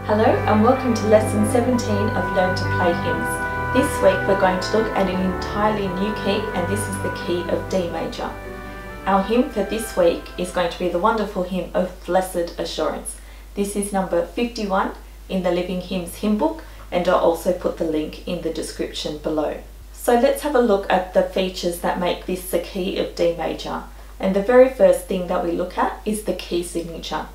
Hello and welcome to lesson 17 of Learn to Play Hymns. This week we're going to look at an entirely new key, and this is the key of D major. Our hymn for this week is going to be the wonderful hymn of Blessed Assurance. This is number 51 in the Living Hymns hymn book, and I'll also put the link in the description below. So let's have a look at the features that make this the key of D major. And the very first thing that we look at is the key signature.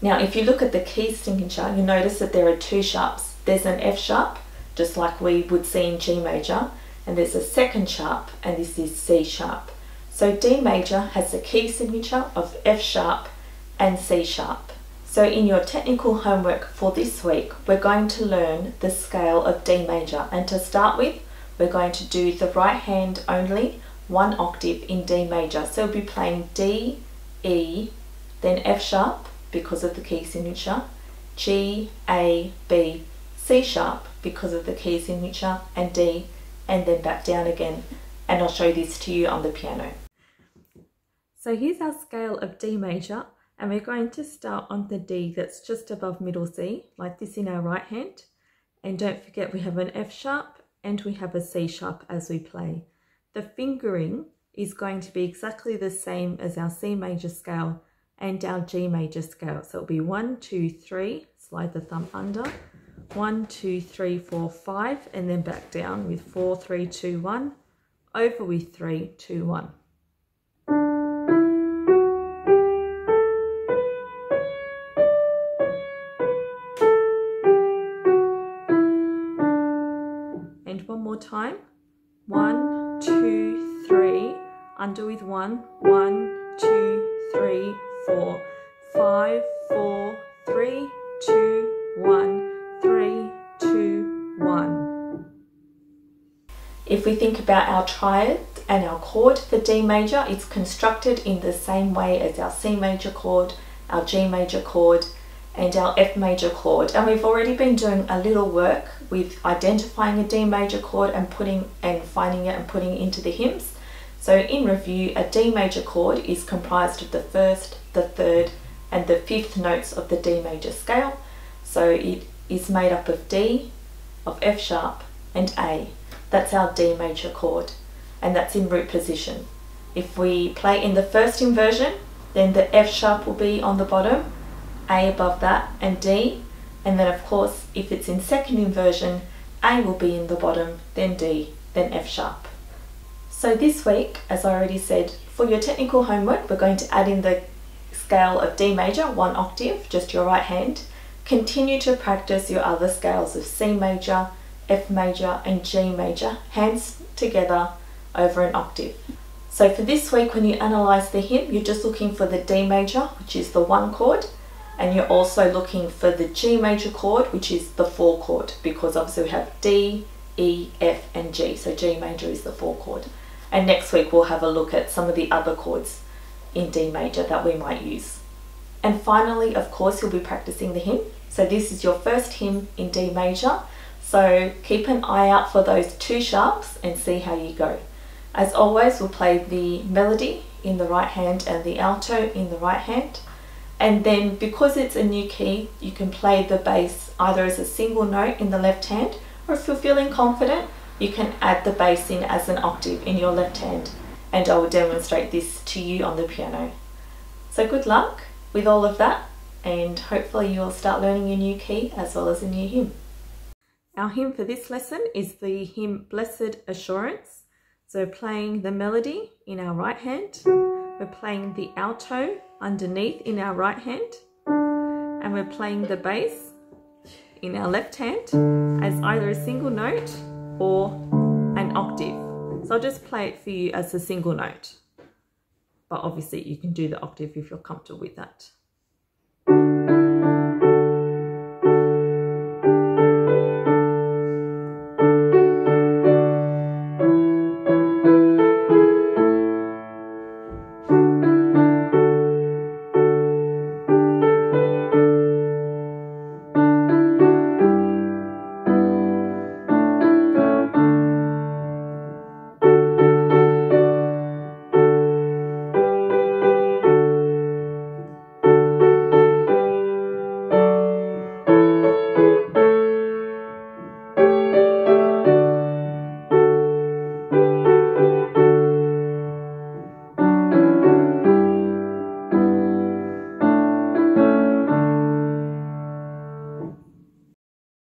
Now, if you look at the key signature, you'll notice that there are two sharps. There's an F sharp, just like we would see in G major, and there's a second sharp, and this is C sharp. So D major has the key signature of F sharp and C sharp. So in your technical homework for this week, we're going to learn the scale of D major. And to start with, we're going to do the right hand only, one octave in D major. So we'll be playing D, E, then F sharp, because of the key signature, G, A, B, C sharp because of the key signature, and D, and then back down again. And I'll show this to you on the piano. So here's our scale of D major, and we're going to start on the D that's just above middle C, like this in our right hand. And don't forget we have an F sharp and we have a C sharp as we play. The fingering is going to be exactly the same as our C major scale and our G major scale. So it'll be 1, 2, 3, slide the thumb under, 1, 2, 3, 4, 5, and then back down with 4, 3, 2, 1, over with 3, 2, 1. And one more time, 1, 2, 3, under with 1, 1, 2, 3, 4, 5, 4, 3, 2, 1, 3, 2, 1. If we think about our triad and our chord for D major, it's constructed in the same way as our C major chord, our G major chord, and our F major chord. And we've already been doing a little work with identifying a D major chord and finding it and putting it into the hymns. So in review, a D major chord is comprised of the first, the third, and the fifth notes of the D major scale. So it is made up of D, of F sharp, and A. That's our D major chord, and that's in root position. If we play in the first inversion, then the F sharp will be on the bottom, A above that, and D. And then of course, if it's in second inversion, A will be in the bottom, then D, then F sharp. So this week, as I already said, for your technical homework, we're going to add in the scale of D major, one octave, just your right hand. Continue to practice your other scales of C major, F major, and G major, hands together over an octave. So for this week, when you analyse the hymn, you're just looking for the D major, which is the 1 chord, and you're also looking for the G major chord, which is the 4 chord, because obviously we have D, E, F, and G, so G major is the 4 chord. And next week we'll have a look at some of the other chords in D major that we might use. And finally, of course, you'll be practicing the hymn. So this is your first hymn in D major. So keep an eye out for those 2 sharps and see how you go. As always, we'll play the melody in the right hand and the alto in the right hand. And then because it's a new key, you can play the bass either as a single note in the left hand, or if you're feeling confident, you can add the bass in as an octave in your left hand, and I will demonstrate this to you on the piano. So good luck with all of that, and hopefully you'll start learning a new key as well as a new hymn. Our hymn for this lesson is the hymn Blessed Assurance. So playing the melody in our right hand, we're playing the alto underneath in our right hand, and we're playing the bass in our left hand as either a single note or an octave. So I'll just play it for you as a single note, but obviously you can do the octave if you're comfortable with that.